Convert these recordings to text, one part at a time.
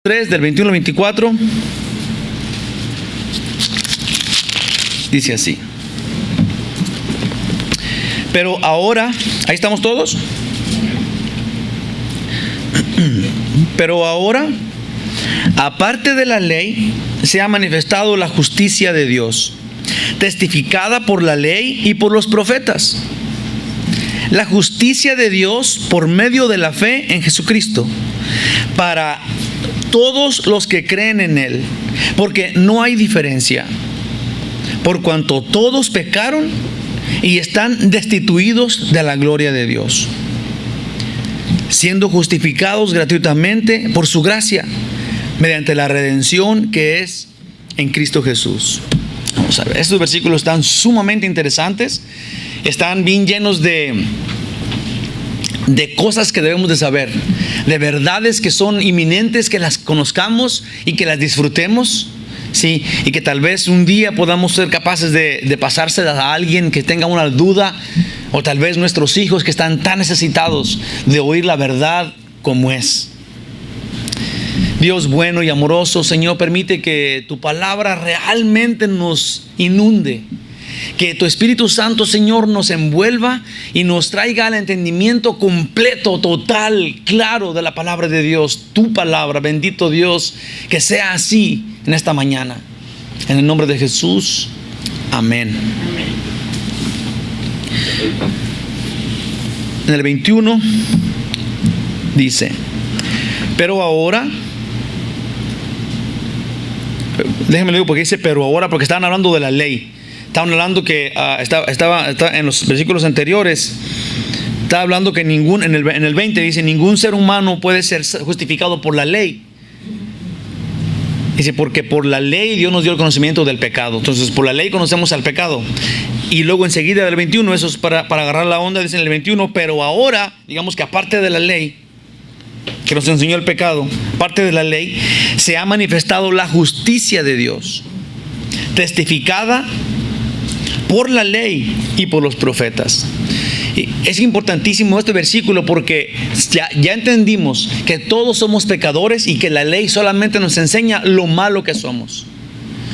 3 del 21 al 24 dice así: pero ahora, ahí estamos todos. Pero ahora, aparte de la ley, se ha manifestado la justicia de Dios, testificada por la ley y por los profetas. La justicia de Dios por medio de la fe en Jesucristo, para todos los que creen en Él, porque no hay diferencia, por cuanto todos pecaron y están destituidos de la gloria de Dios, siendo justificados gratuitamente por su gracia, mediante la redención que es en Cristo Jesús. Vamos a ver, estos versículos están sumamente interesantes, están bien llenos de cosas que debemos de saber, de verdades que son inminentes, que las conozcamos y que las disfrutemos, ¿sí? Y que tal vez un día podamos ser capaces de pasárselas a alguien que tenga una duda, o tal vez nuestros hijos que están tan necesitados de oír la verdad como es. Dios bueno y amoroso, Señor, permite que tu palabra realmente nos inunde, que tu Espíritu Santo, Señor, nos envuelva y nos traiga al entendimiento completo, total, claro de la palabra de Dios, tu palabra. Bendito Dios, que sea así en esta mañana. En el nombre de Jesús, amén. En el 21 dice: pero ahora, déjenme leer porque dice pero ahora, porque estaban hablando de la ley. Estaban hablando que estaba en los versículos anteriores, estaba hablando que en el 20 dice: ningún ser humano puede ser justificado por la ley. Dice, porque por la ley Dios nos dio el conocimiento del pecado. Entonces, por la ley conocemos al pecado. Y luego enseguida del 21, eso es para agarrar la onda, dice en el 21, pero ahora, digamos que aparte de la ley, que nos enseñó el pecado, aparte de la ley, se ha manifestado la justicia de Dios, testificada por la ley y por los profetas. Y es importantísimo este versículo porque ya entendimos que todos somos pecadores y que la ley solamente nos enseña lo malo que somos.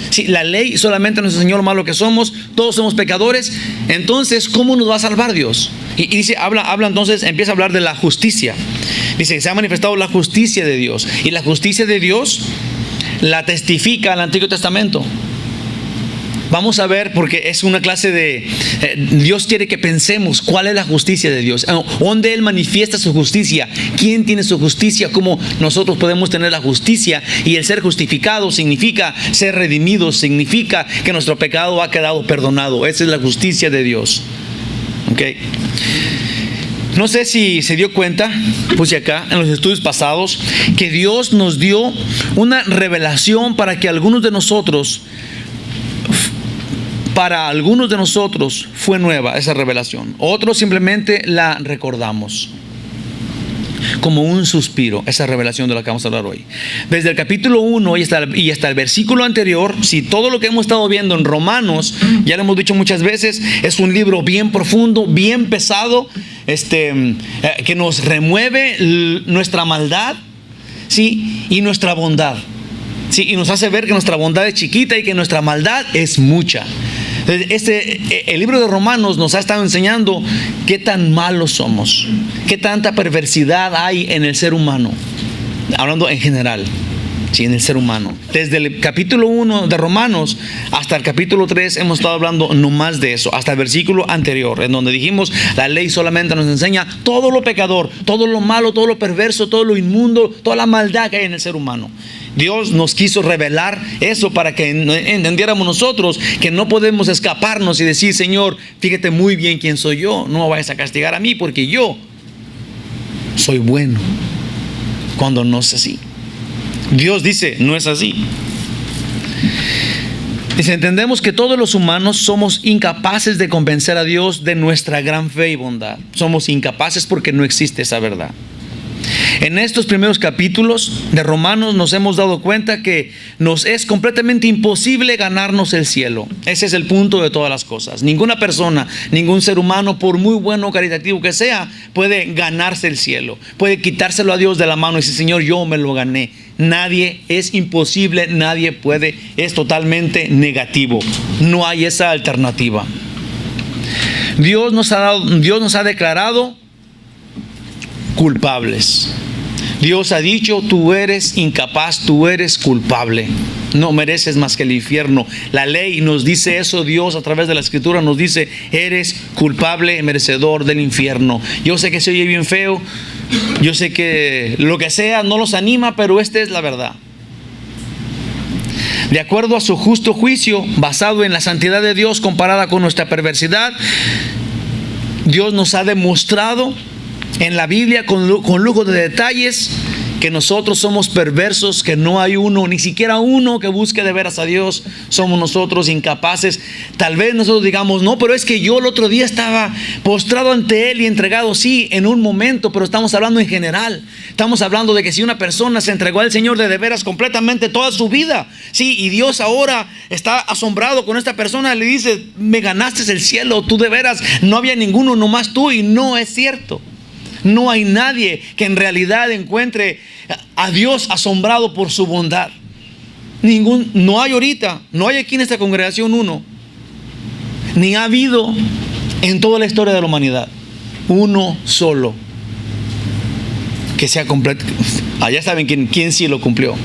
Si la ley solamente nos enseñó lo malo que somos, todos somos pecadores, entonces ¿cómo nos va a salvar Dios? Y dice, habla entonces, empieza a hablar de la justicia. Dice que se ha manifestado la justicia de Dios, y la justicia de Dios la testifica el Antiguo Testamento. Vamos a ver, porque es una clase de Dios quiere que pensemos cuál es la justicia de Dios, dónde Él manifiesta su justicia, quién tiene su justicia, cómo nosotros podemos tener la justicia. Y el ser justificado significa ser redimido, significa que nuestro pecado ha quedado perdonado. Esa es la justicia de Dios. Okay. No sé si se dio cuenta, puse acá en los estudios pasados, que Dios nos dio una revelación para algunos de nosotros fue nueva esa revelación. Otros simplemente la recordamos como un suspiro, esa revelación de la que vamos a hablar hoy. Desde el capítulo 1 y hasta el versículo anterior, si todo lo que hemos estado viendo en Romanos, ya lo hemos dicho muchas veces, es un libro bien profundo, bien pesado, que nos remueve nuestra maldad, ¿sí? Y nuestra bondad, ¿sí? Y nos hace ver que nuestra bondad es chiquita y que nuestra maldad es mucha. El libro de Romanos nos ha estado enseñando qué tan malos somos, qué tanta perversidad hay en el ser humano, hablando en general, sí, en el ser humano. Desde el capítulo 1 de Romanos hasta el capítulo 3 hemos estado hablando no más de eso, hasta el versículo anterior, en donde dijimos la ley solamente nos enseña todo lo pecador, todo lo malo, todo lo perverso, todo lo inmundo, toda la maldad que hay en el ser humano. Dios nos quiso revelar eso para que entendiéramos nosotros que no podemos escaparnos y decir: Señor, fíjate muy bien quién soy yo, no vayas a castigar a mí porque yo soy bueno, cuando no es así. Dios dice, no es así. Dice, entendemos que todos los humanos somos incapaces de convencer a Dios de nuestra gran fe y bondad. Somos incapaces porque no existe esa verdad. En estos primeros capítulos de Romanos nos hemos dado cuenta que nos es completamente imposible ganarnos el cielo. Ese es el punto de todas las cosas. Ninguna persona, ningún ser humano, por muy bueno o caritativo que sea, puede ganarse el cielo. Puede quitárselo a Dios de la mano y decir, Señor, yo me lo gané. Nadie, es imposible, nadie puede, es totalmente negativo. No hay esa alternativa. Dios nos ha declarado culpables. Dios ha dicho, tú eres incapaz, tú eres culpable, no mereces más que el infierno. La ley nos dice eso. Dios a través de la escritura nos dice, eres culpable, merecedor del infierno. Yo sé que se oye bien feo, yo sé que lo que sea no los anima, pero esta es la verdad. De acuerdo a su justo juicio, basado en la santidad de Dios comparada con nuestra perversidad, Dios nos ha demostrado en la Biblia con lujo de detalles que nosotros somos perversos, que no hay uno, ni siquiera uno que busque de veras a Dios. Somos nosotros incapaces. Tal vez nosotros digamos, no, pero es que yo el otro día estaba postrado ante Él y entregado, sí, en un momento, pero estamos hablando en general. Estamos hablando de que si una persona se entregó al Señor de veras completamente toda su vida, sí, y Dios ahora está asombrado con esta persona, le dice, me ganaste el cielo, tú de veras, no había ninguno, nomás tú, y no es cierto. No hay nadie que en realidad encuentre a Dios asombrado por su bondad. No hay ahorita, no hay aquí en esta congregación uno, ni ha habido en toda la historia de la humanidad, uno solo que sea completo. Allá saben quién sí lo cumplió.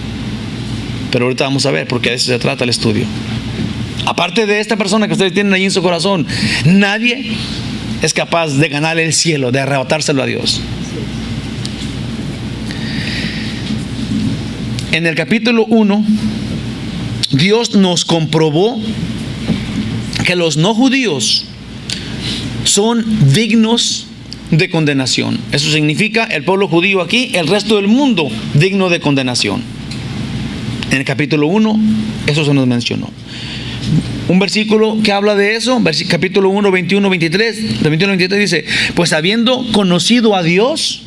Pero ahorita vamos a ver, porque de eso se trata el estudio. Aparte de esta persona que ustedes tienen ahí en su corazón, nadie es capaz de ganar el cielo, de arrebatárselo a Dios. En el capítulo 1, Dios nos comprobó que los no judíos son dignos de condenación. Eso significa el pueblo judío aquí, el resto del mundo digno de condenación. En el capítulo 1, eso se nos mencionó. Un versículo que habla de eso, capítulo 1, 21, 23, de 21 a 23 dice, pues habiendo conocido a Dios,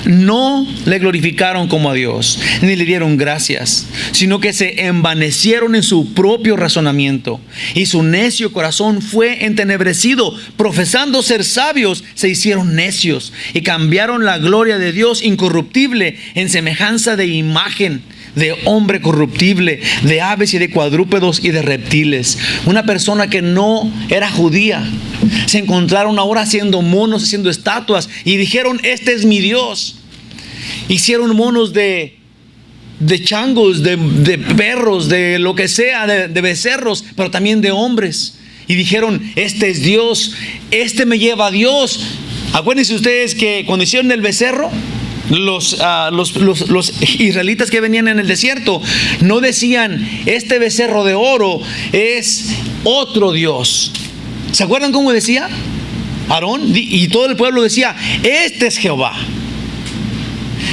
no le glorificaron como a Dios, ni le dieron gracias, sino que se envanecieron en su propio razonamiento, y su necio corazón fue entenebrecido. Profesando ser sabios, se hicieron necios, y cambiaron la gloria de Dios incorruptible en semejanza de imagen de hombre corruptible, de aves y de cuadrúpedos y de reptiles. Una persona que no era judía, se encontraron ahora haciendo monos, haciendo estatuas, y dijeron, este es mi Dios. Hicieron monos de changos, de perros, de lo que sea, de becerros, pero también de hombres. Y dijeron, este es Dios, este me lleva a Dios. Acuérdense ustedes que cuando hicieron el becerro, los israelitas que venían en el desierto no decían, este becerro de oro es otro Dios. ¿Se acuerdan cómo decía Aarón? Y todo el pueblo decía, este es Jehová.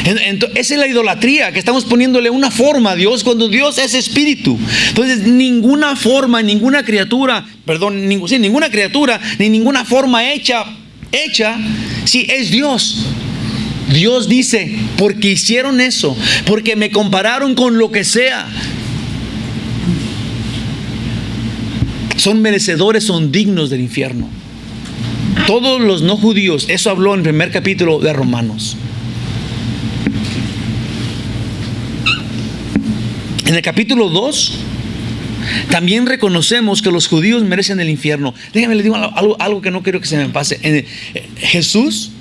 Esa es la idolatría, que estamos poniéndole una forma a Dios cuando Dios es espíritu. Entonces ninguna forma, ninguna criatura, ni ninguna forma hecha, sí, es Dios. Dios dice, porque hicieron eso, porque me compararon con lo que sea, son merecedores, son dignos del infierno. Todos los no judíos, eso habló en el primer capítulo de Romanos. En el capítulo 2 también reconocemos que los judíos merecen el infierno. Déjenme les digo algo que no quiero que se me pase. Jesús,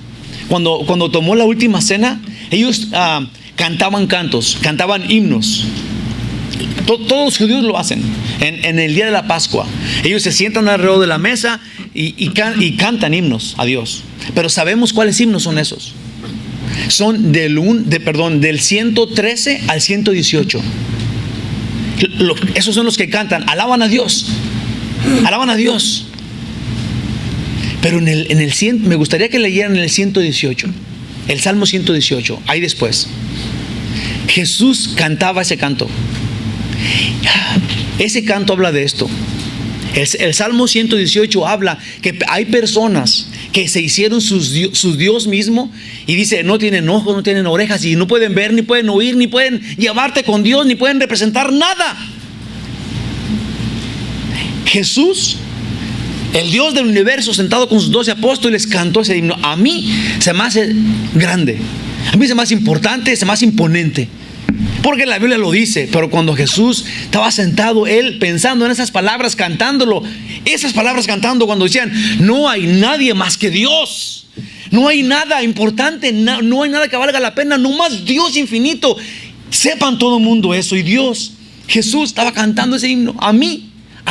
cuando tomó la última cena, ellos cantaban cantos, cantaban himnos. Todos los judíos lo hacen en el día de la Pascua. Ellos se sientan alrededor de la mesa y cantan himnos a Dios. Pero sabemos cuáles himnos son esos. Son del 113 al 118. Esos son los que cantan, alaban a Dios. Alaban a Dios. Pero en el 100, me gustaría que leyeran el 118, el Salmo 118, ahí después. Jesús cantaba ese canto. Ese canto habla de esto. El Salmo 118 habla que hay personas que se hicieron su Dios mismo, y dice, no tienen ojos, no tienen orejas, y no pueden ver, ni pueden oír, ni pueden llevarte con Dios, ni pueden representar nada. Jesús, el Dios del universo, sentado con sus 12 apóstoles, cantó ese himno. A mí se me hace grande, a mí se me hace importante, se me hace imponente, porque la Biblia lo dice. Pero cuando Jesús estaba sentado, Él pensando en esas palabras, cantándolo, esas palabras cantando, cuando decían, no hay nadie más que Dios, no hay nada importante, no hay nada que valga la pena, no más Dios infinito. Sepan todo el mundo eso. Y Dios, Jesús estaba cantando ese himno. A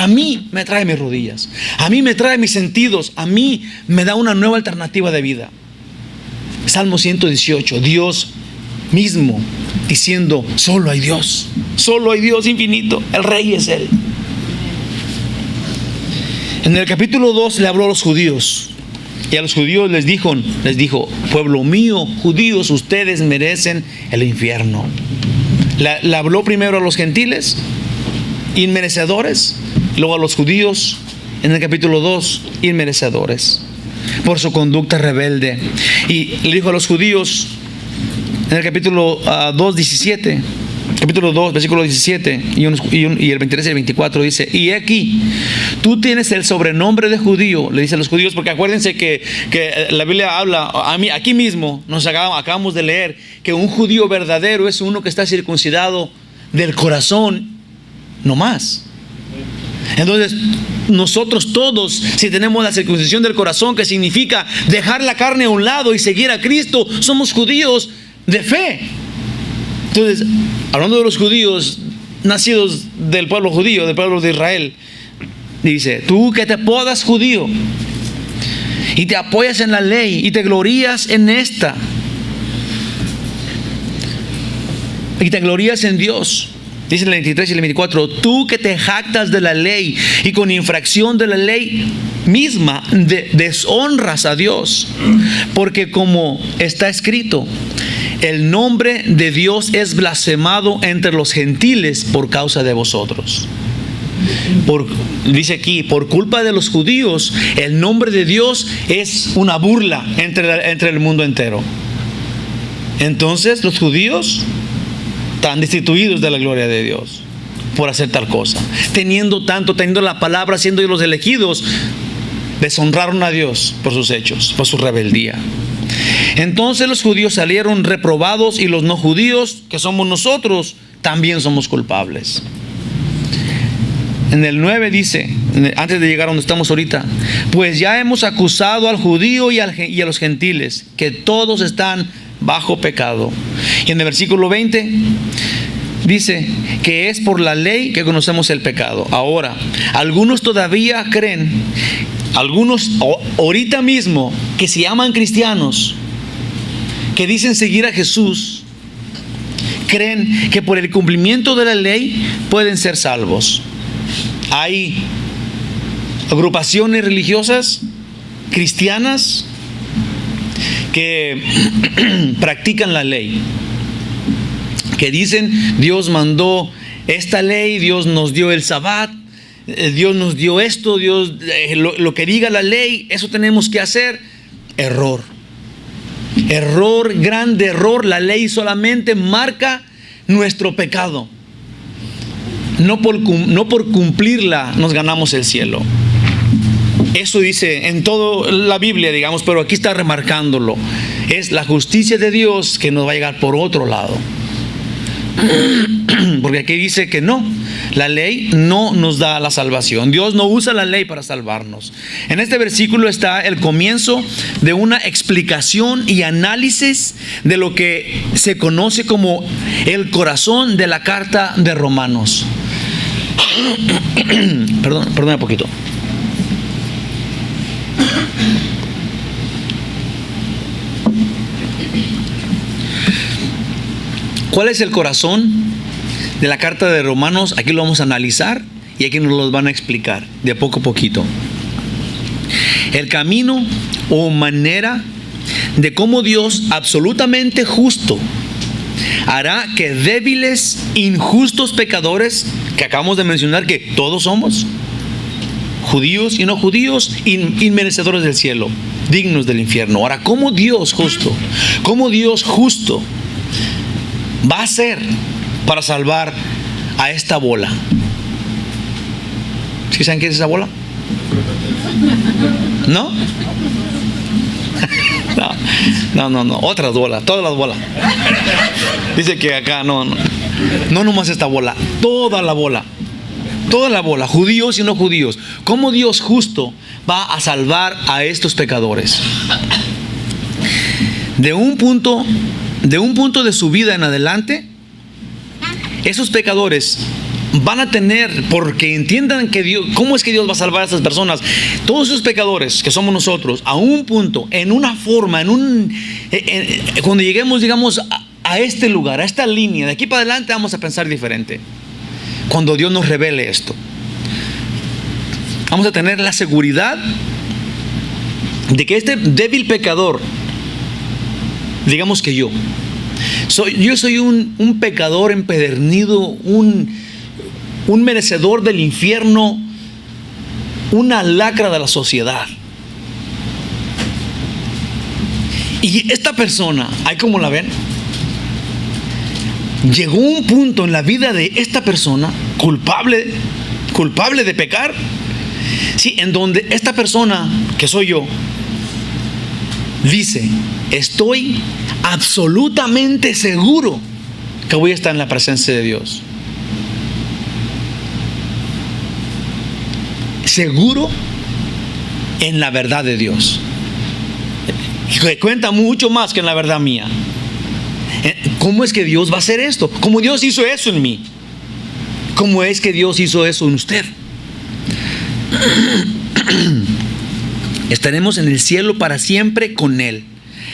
mí me trae mis rodillas, a mí me trae mis sentidos, a mí me da una nueva alternativa de vida. Salmo 118, Dios mismo diciendo, solo hay Dios infinito, el Rey es Él. En el capítulo 2 le habló a los judíos, y a los judíos les dijo, pueblo mío, judíos, ustedes merecen el infierno. Le habló primero a los gentiles, inmerecedores, luego a los judíos, en el capítulo 2, inmerecedores por su conducta rebelde. Y le dijo a los judíos en el capítulo 2, 17, capítulo 2, versículo 17 y el 23 y el 24, dice, y aquí tú tienes el sobrenombre de judío, le dice a los judíos, porque acuérdense que la Biblia habla, aquí mismo acabamos de leer que un judío verdadero es uno que está circuncidado del corazón, no más. Entonces, nosotros todos, si tenemos la circuncisión del corazón, que significa dejar la carne a un lado y seguir a Cristo, somos judíos de fe. Entonces, hablando de los judíos nacidos del pueblo judío, del pueblo de Israel, dice, tú que te apodas judío y te apoyas en la ley y te glorías en esta y te glorías en Dios. Dice el 23 y el 24, tú que te jactas de la ley y con infracción de la ley misma deshonras a Dios, porque como está escrito, el nombre de Dios es blasfemado entre los gentiles por causa de vosotros. Dice aquí, por culpa de los judíos, el nombre de Dios es una burla entre el mundo entero. Entonces los judíos están destituidos de la gloria de Dios por hacer tal cosa. Teniendo la palabra, siendo los elegidos, deshonraron a Dios por sus hechos, por su rebeldía. Entonces los judíos salieron reprobados, y los no judíos, que somos nosotros, también somos culpables. En el 9 dice, antes de llegar a donde estamos ahorita, pues ya hemos acusado al judío y a los gentiles, que todos están bajo pecado. Y en el versículo 20 dice que es por la ley que conocemos el pecado. Ahora, algunos todavía creen, algunos ahorita mismo que se llaman cristianos, que dicen seguir a Jesús, creen que por el cumplimiento de la ley pueden ser salvos. Hay agrupaciones religiosas cristianas que practican la ley, que dicen, Dios mandó esta ley, Dios nos dio el Sabbat, Dios nos dio esto, Dios lo que diga la ley, eso tenemos que hacer. Error, grande error. La ley solamente marca nuestro pecado. No por cumplirla nos ganamos el cielo. Eso dice en toda la Biblia, digamos, pero aquí está remarcándolo. Es la justicia de Dios que nos va a llegar por otro lado. Porque aquí dice que no, la ley no nos da la salvación. Dios no usa la ley para salvarnos. En este versículo está el comienzo de una explicación y análisis de lo que se conoce como el corazón de la carta de Romanos. Perdón un poquito. ¿Cuál es el corazón de la carta de Romanos? Aquí lo vamos a analizar y aquí nos lo van a explicar de poco a poquito. El camino o manera de cómo Dios, absolutamente justo, hará que débiles, injustos pecadores, que acabamos de mencionar que todos somos, judíos y no judíos, inmerecedores del cielo, dignos del infierno. Ahora, ¿cómo Dios justo va a hacer para salvar a esta bola? ¿Sí saben qué es esa bola? ¿No? No, otras bolas, todas las bolas. Dice que acá no nomás esta bola, toda la bola, judíos y no judíos. ¿Cómo Dios justo va a salvar a estos pecadores? De un punto de su vida en adelante, esos pecadores van a tener, porque entiendan que Dios, ¿cómo es que Dios va a salvar a estas personas? Todos esos pecadores que somos nosotros, a un punto, en una forma, cuando lleguemos, digamos, a este lugar, a esta línea, de aquí para adelante vamos a pensar diferente. Cuando Dios nos revele esto, vamos a tener la seguridad de que este débil pecador, digamos que yo soy un pecador empedernido, un merecedor del infierno, una lacra de la sociedad. Y esta persona, ¿ahí cómo la ven? Llegó un punto en la vida de esta persona culpable de pecar, sí, en donde esta persona, que soy yo, dice: estoy absolutamente seguro que voy a estar en la presencia de Dios. Seguro en la verdad de Dios, que cuenta mucho más que en la verdad mía. ¿Cómo es que Dios va a hacer esto? ¿Cómo Dios hizo eso en mí? ¿Cómo es que Dios hizo eso en usted? Estaremos en el cielo para siempre con Él.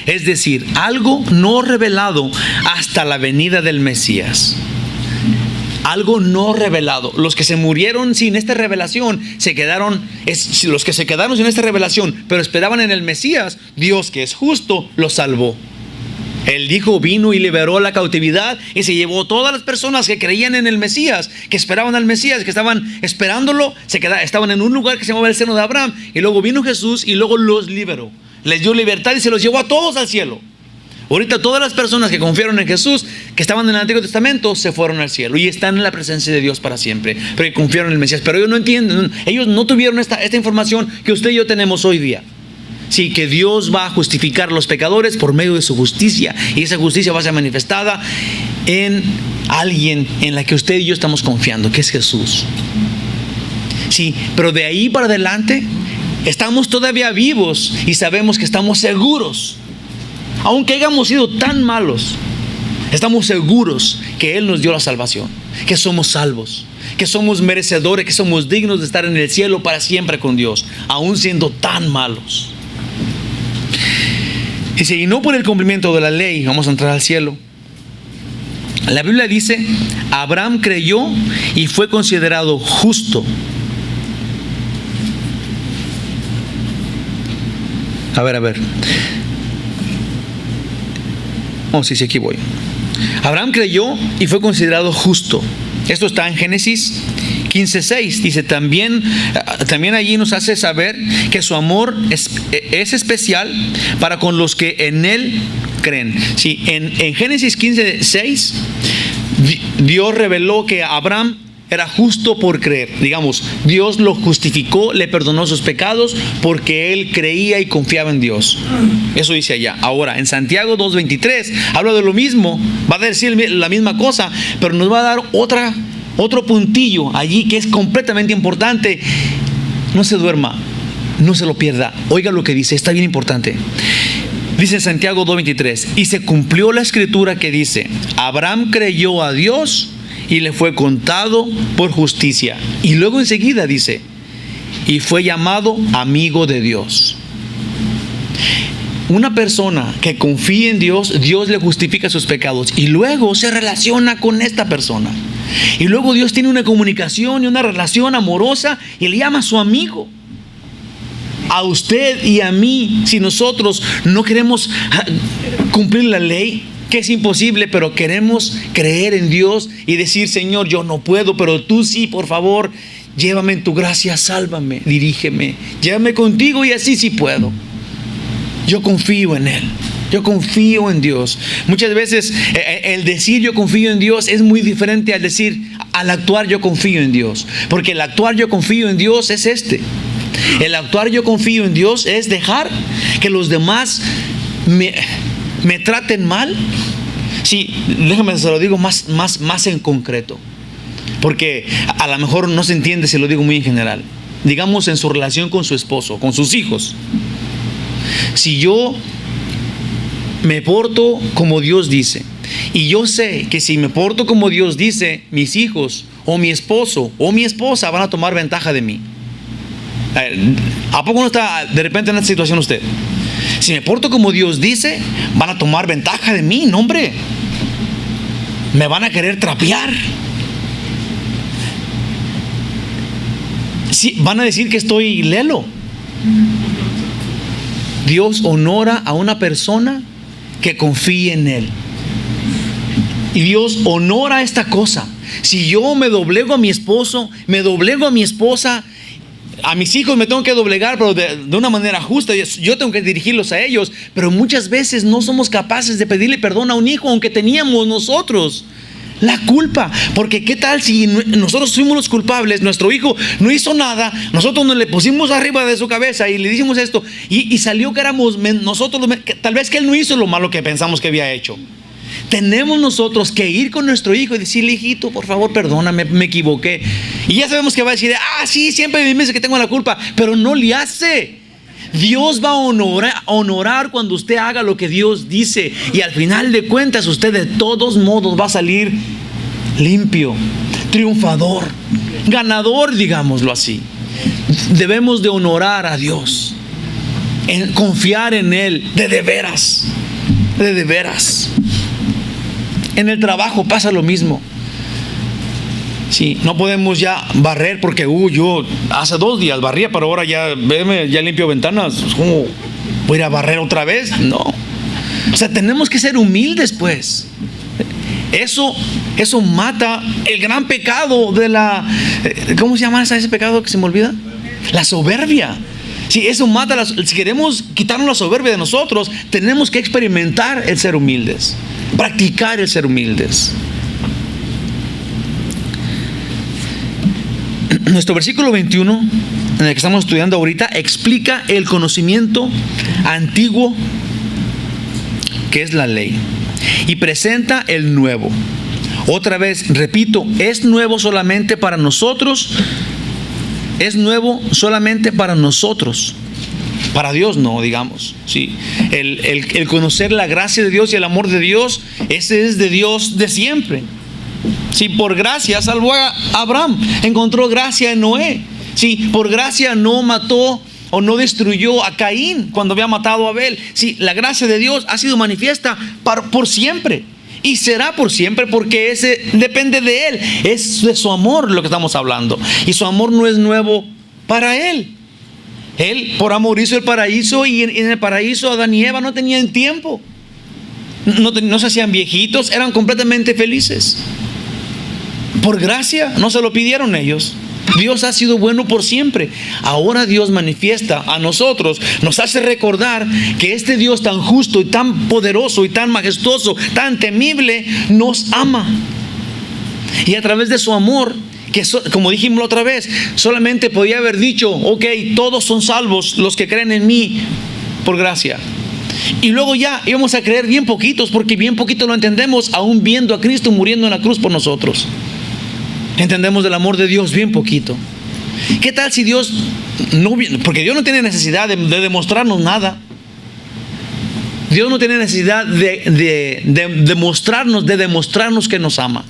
Es decir, algo no revelado hasta la venida del Mesías. Algo no revelado. Los que se murieron sin esta revelación los que se quedaron sin esta revelación, pero esperaban en el Mesías, Dios, que es justo, los salvó. Él dijo, vino y liberó la cautividad y se llevó todas las personas que creían en el Mesías, que esperaban al Mesías, que estaban esperándolo, estaban en un lugar que se llamaba el seno de Abraham, y luego vino Jesús y luego los liberó. Les dio libertad y se los llevó a todos al cielo. Ahorita todas las personas que confiaron en Jesús, que estaban en el Antiguo Testamento, se fueron al cielo y están en la presencia de Dios para siempre, porque confiaron en el Mesías. Pero ellos no entienden, ellos no tuvieron esta información que usted y yo tenemos hoy día. Sí, que Dios va a justificar a los pecadores por medio de su justicia, y esa justicia va a ser manifestada en alguien en la que usted y yo estamos confiando, que es Jesús. Sí, pero de ahí para adelante estamos todavía vivos y sabemos que estamos seguros. Aunque hayamos sido tan malos, estamos seguros que Él nos dio la salvación, que somos salvos, que somos merecedores, que somos dignos de estar en el cielo para siempre con Dios, aún siendo tan malos. Dice, y no por el cumplimiento de la ley vamos a entrar al cielo. La Biblia dice, Abraham creyó y fue considerado justo. A ver. Oh, sí, aquí voy. Abraham creyó y fue considerado justo. Esto está en Génesis 15:6. Dice, también allí nos hace saber que su amor es especial para con los que en Él creen. Sí, en Génesis 15:6, Dios reveló que Abraham era justo por creer. Digamos, Dios lo justificó, le perdonó sus pecados porque él creía y confiaba en Dios. Eso dice allá. Ahora, en Santiago 2:23 habla de lo mismo. Va a decir la misma cosa, pero nos va a dar otro puntillo allí que es completamente importante. No se duerma, no se lo pierda. Oiga lo que dice, está bien importante. Dice en Santiago 2:23, y se cumplió la escritura que dice, Abraham creyó a Dios y le fue contado por justicia. Y luego enseguida dice, y fue llamado amigo de Dios. Una persona que confía en Dios, Dios le justifica sus pecados y luego se relaciona con esta persona. Y luego Dios tiene una comunicación y una relación amorosa y le llama a su amigo. A usted y a mí, si nosotros no queremos cumplir la ley, que es imposible, pero queremos creer en Dios y decir, Señor, yo no puedo, pero tú sí, por favor, llévame en tu gracia, sálvame, dirígeme, llévame contigo y así sí puedo. Yo confío en Él. Yo confío en Dios. Muchas veces el decir yo confío en Dios es muy diferente al actuar yo confío en Dios. Porque el actuar yo confío en Dios es el actuar yo confío en Dios es dejar que los demás me traten mal. Sí, déjame, se lo digo más en concreto. Porque a lo mejor no se entiende si lo digo muy en general. Digamos en su relación con su esposo, con sus hijos. Si yo me porto como Dios dice, y yo sé que si me porto como Dios dice, mis hijos o mi esposo o mi esposa van a tomar ventaja de mí. ¿A poco no está de repente en esta situación usted? Si me porto como Dios dice, van a tomar ventaja de mí. No, hombre, me van a querer trapear. Sí, van a decir que estoy lelo. Dios honora a una persona que confíe en Él. Y Dios honora esta cosa. Si yo me doblego a mi esposo, me doblego a mi esposa, a mis hijos me tengo que doblegar, pero de una manera justa. Yo tengo que dirigirlos a ellos. Pero muchas veces no somos capaces de pedirle perdón a un hijo, aunque teníamos nosotros la culpa. Porque qué tal si nosotros fuimos los culpables, nuestro hijo no hizo nada, nosotros nos le pusimos arriba de su cabeza y le dijimos esto, y salió que éramos nosotros, tal vez que él no hizo lo malo que pensamos que había hecho. Tenemos nosotros que ir con nuestro hijo y decirle: hijito, por favor, perdóname, me equivoqué. Y ya sabemos que va a decir: sí, siempre me dice que tengo la culpa, pero no le hace. Dios va a honorar cuando usted haga lo que Dios dice. Y al final de cuentas usted de todos modos va a salir limpio, triunfador, ganador, digámoslo así. Debemos de honorar a Dios, confiar en Él de veras. En el trabajo pasa lo mismo. Sí, no podemos ya barrer porque yo hace 2 días barría, pero ahora ya limpio ventanas. ¿Cómo voy a ir a barrer otra vez? No. O sea, tenemos que ser humildes, pues. Eso mata el gran pecado de la... ¿Cómo se llama ese pecado que se me olvida? La soberbia. Sí, eso mata. Si queremos quitarnos la soberbia de nosotros, tenemos que experimentar el ser humildes, practicar el ser humildes. Nuestro versículo 21, en el que estamos estudiando ahorita, explica el conocimiento antiguo, que es la ley, y presenta el nuevo. Otra vez, repito, es nuevo solamente para nosotros. Es nuevo solamente para nosotros. Para Dios no, digamos. Sí. El conocer la gracia de Dios y el amor de Dios, ese es de Dios de siempre. Sí, por gracia salvó a Abraham, encontró gracia en Noé. Sí, por gracia no mató o no destruyó a Caín cuando había matado a Abel. Sí, la gracia de Dios ha sido manifiesta por siempre y será por siempre, porque ese depende de Él. Es de su amor lo que estamos hablando, y su amor no es nuevo para Él. Él por amor hizo el paraíso, y en el paraíso Adán y Eva no tenían tiempo, no se hacían viejitos, eran completamente felices. Por gracia, no se lo pidieron ellos. Dios ha sido bueno por siempre. Ahora Dios manifiesta a nosotros, nos hace recordar que este Dios tan justo y tan poderoso y tan majestuoso, tan temible, nos ama. Y a través de su amor, que como dijimos la otra vez, solamente podía haber dicho: ok, todos son salvos los que creen en mí por gracia. Y luego ya íbamos a creer bien poquitos, porque bien poquito lo entendemos, aún viendo a Cristo muriendo en la cruz por nosotros. Entendemos del amor de Dios bien poquito. ¿Qué tal si Dios no... Porque Dios no tiene necesidad de demostrarnos nada. Dios no tiene necesidad de demostrarnos que nos ama.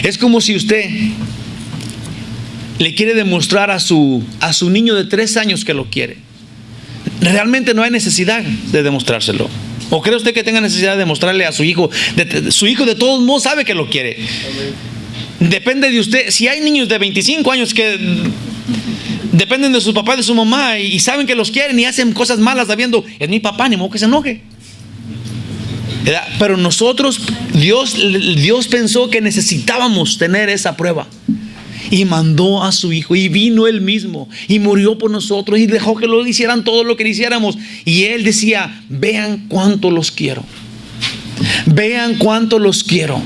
Es como si usted le quiere demostrar a su niño de 3 años que lo quiere. Realmente no hay necesidad de demostrárselo. ¿O cree usted que tenga necesidad de demostrarle a su hijo? Su hijo de todos modos sabe que lo quiere. Depende de usted. Si hay niños de 25 años que dependen de su papá y de su mamá y saben que los quieren y hacen cosas malas sabiendo: es mi papá, ni modo que se enoje. Pero nosotros, Dios pensó que necesitábamos tener esa prueba. y mandó a su Hijo y vino Él mismo y murió por nosotros y dejó que lo hicieran todo lo que le hiciéramos. Y Él decía: vean cuánto los quiero. Vean cuánto los quiero.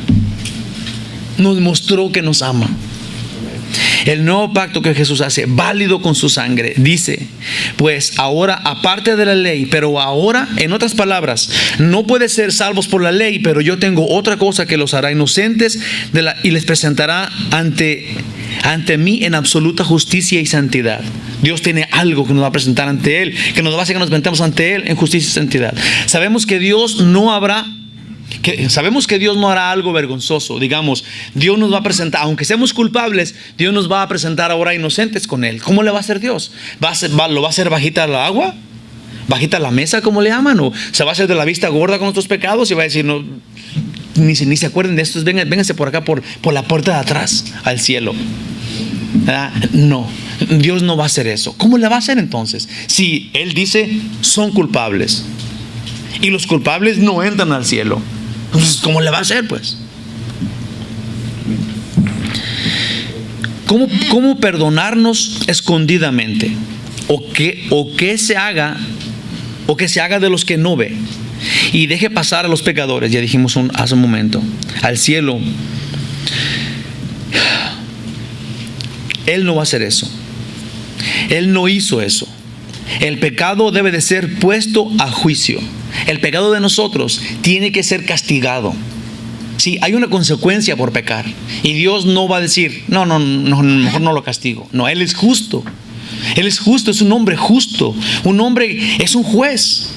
Nos mostró que nos ama. El nuevo pacto que Jesús hace, válido con su sangre, dice: pues ahora, aparte de la ley, pero ahora, en otras palabras, no puede ser salvos por la ley, pero yo tengo otra cosa que los hará inocentes y les presentará ante mí en absoluta justicia y santidad. Dios tiene algo que nos va a presentar ante Él, que nos va a hacer que nos presentemos ante Él en justicia y santidad. Sabemos que Dios no hará algo vergonzoso. Digamos, Dios nos va a presentar, aunque seamos culpables, Dios nos va a presentar ahora inocentes con Él. ¿Cómo le va a hacer Dios? ¿Lo va a hacer bajita la agua? ¿Bajita la mesa, como le llaman? ¿O se va a hacer de la vista gorda con nuestros pecados y va a decir: no, ni se acuerden de esto, vénganse por acá, por la puerta de atrás al cielo? No, Dios no va a hacer eso. ¿Cómo le va a hacer entonces? Si Él dice: son culpables, y los culpables no entran al cielo, entonces ¿cómo le va a hacer, pues? ¿Cómo perdonarnos escondidamente? O que se haga de los que no ve y deje pasar a los pecadores, ya dijimos hace un momento, al cielo. Él no va a hacer eso. Él no hizo eso. El pecado debe de ser puesto a juicio. El pecado de nosotros tiene que ser castigado. Sí, hay una consecuencia por pecar. Y Dios no va a decir: no, mejor no lo castigo. No, Él es justo. Él es justo, es un hombre justo. Un hombre es un juez.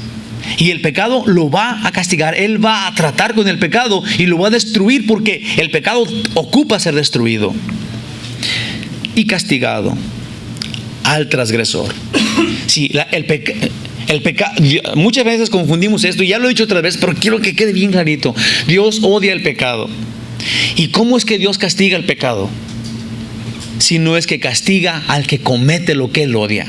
Y el pecado lo va a castigar. Él va a tratar con el pecado y lo va a destruir, porque el pecado ocupa ser destruido y castigado al transgresor. Sí, el pecado, muchas veces confundimos esto, y ya lo he dicho otra vez, pero quiero que quede bien clarito. Dios odia el pecado. ¿Y cómo es que Dios castiga el pecado? Si no es que castiga al que comete lo que Él odia.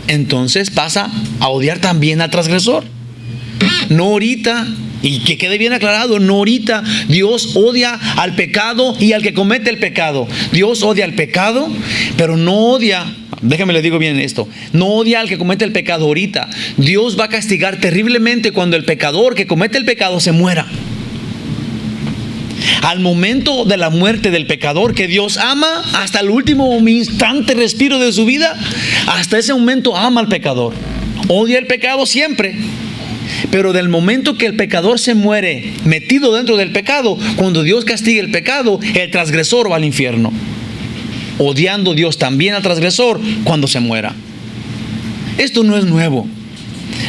Entonces pasa a odiar también al transgresor. No ahorita, y que quede bien aclarado, no ahorita. Dios odia al pecado y al que comete el pecado. Dios odia al pecado, pero no odia, déjame le digo bien esto, no odia al que comete el pecado ahorita. Dios va a castigar terriblemente cuando el pecador que comete el pecado se muera. Al momento de la muerte del pecador, que Dios ama hasta el último instante, respiro de su vida, hasta ese momento ama al pecador. Odia el pecado siempre. Pero del momento que el pecador se muere metido dentro del pecado, cuando Dios castiga el pecado, el transgresor va al infierno, odiando Dios también al transgresor cuando se muera. Esto no es nuevo,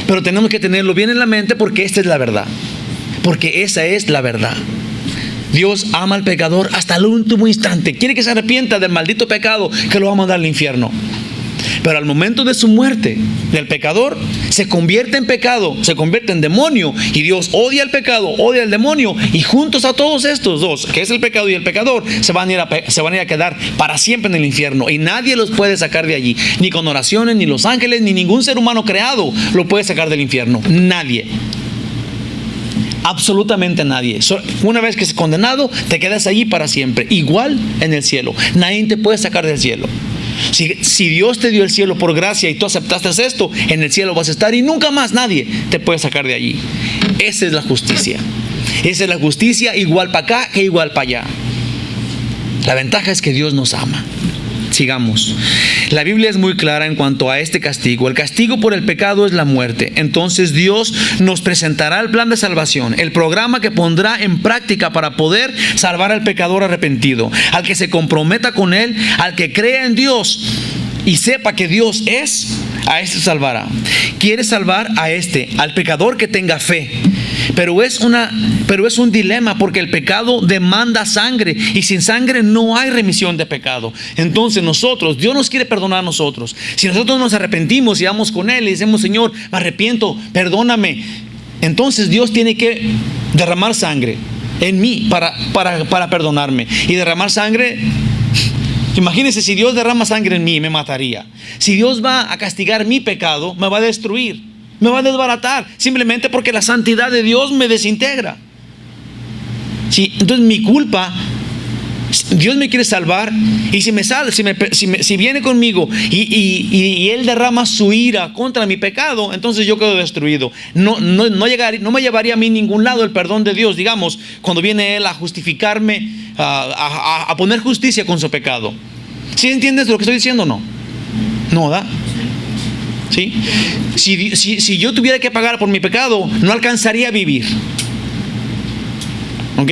pero tenemos que tenerlo bien en la mente, porque esta es la verdad. Porque esa es la verdad. Dios ama al pecador hasta el último instante. Quiere que se arrepienta del maldito pecado que lo va a mandar al infierno. Pero al momento de su muerte, del pecador se convierte en pecado, se convierte en demonio, y Dios odia el pecado, odia el demonio, y juntos a todos estos dos, que es el pecado y el pecador, se van a ir a quedar para siempre en el infierno, y nadie los puede sacar de allí, ni con oraciones, ni los ángeles, ni ningún ser humano creado lo puede sacar del infierno. Nadie. Absolutamente nadie. Una vez que es condenado, te quedas allí para siempre. Igual en el cielo. Nadie te puede sacar del cielo. Si Dios te dio el cielo por gracia y tú aceptaste esto, en el cielo vas a estar y nunca más nadie te puede sacar de allí. Esa es la justicia. Esa es la justicia, igual para acá que igual para allá. La ventaja es que Dios nos ama. Sigamos. La Biblia es muy clara en cuanto a este castigo. El castigo por el pecado es la muerte. Entonces Dios nos presentará el plan de salvación, el programa que pondrá en práctica para poder salvar al pecador arrepentido, al que se comprometa con Él, al que crea en Dios y sepa que Dios es, a este salvará. Quiere salvar al pecador que tenga fe. Pero es un dilema, porque el pecado demanda sangre, y sin sangre no hay remisión de pecado. Entonces Dios nos quiere perdonar a nosotros. Si nosotros nos arrepentimos y vamos con Él y decimos: Señor, me arrepiento, perdóname, entonces Dios tiene que derramar sangre en mí para perdonarme. Y derramar sangre, imagínense, si Dios derrama sangre en mí, me mataría. Si Dios va a castigar mi pecado, me va a destruir, me va a desbaratar, simplemente porque la santidad de Dios me desintegra. Sí, entonces mi culpa Dios me quiere salvar, y si viene conmigo y Él derrama su ira contra mi pecado, entonces yo quedo destruido. No me llevaría a mí ningún lado el perdón de Dios, digamos, cuando viene Él a justificarme, a poner justicia con su pecado. ¿Sí entiendes lo que estoy diciendo o no? No, ¿da? ¿Sí? Si yo tuviera que pagar por mi pecado, no alcanzaría a vivir. ¿Ok?